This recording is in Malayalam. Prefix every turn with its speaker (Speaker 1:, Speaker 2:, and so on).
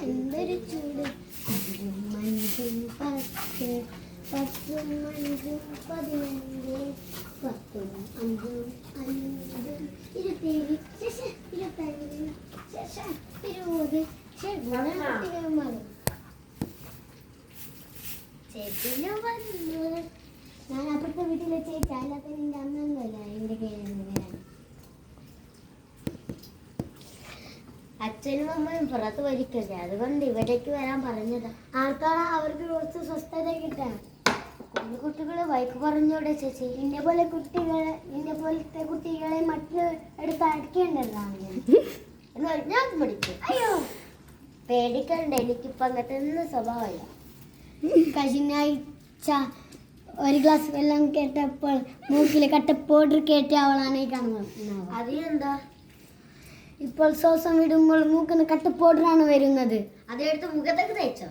Speaker 1: എന്തൊരു ചൂട് മഞ്ചും പത്ത് പത്തും അഞ്ചും 15 പത്തും അഞ്ചും 27 25 20 ചേച്ചിന് വന്നു. ഞാൻ അപ്പുറത്തെ വീട്ടിലെ ചേച്ചി അല്ലാത്ത നിന്റെ അന്നൊന്നുമല്ല എൻ്റെ കയ്യിൽ വരാൻ. അച്ഛനും അമ്മയും പുറത്ത് വലിക്കല്ലേ, അതുകൊണ്ട് ഇവിടേക്ക് വരാൻ പറഞ്ഞതാ. ആർക്കാണ് അവർക്ക് കുറച്ച് സ്വസ്ഥത കിട്ടണം. കുട്ടികളെ വൈക്ക് പറഞ്ഞോടെ ചേച്ചി. നിന്നെ പോലത്തെ കുട്ടികളെ മറ്റുള്ള എടുത്ത് അടക്കേണ്ടതാണ് ഞാൻ പഠിക്കും. അയ്യോ പേടിക്കണ്ട, എനിക്കിപ്പോ അങ്ങനത്തെ ഒന്നും സ്വഭാവമില്ല. കഴിഞ്ഞാഴ്ച ഒരു ഗ്ലാസ് വെള്ളം കേട്ടപ്പോൾ മൂക്കിലെ കട്ട പൗഡർ കേട്ട അവളാണ് ഈ കാണുന്നത്. അതിനെന്താ? ഇപ്പോൾ ശ്വാസം വിടുമ്പോൾ മൂക്കിന് കട്ട പൗഡറാണ് വരുന്നത്. അതെടുത്ത് മുഖത്തൊക്കെ തേച്ചോ?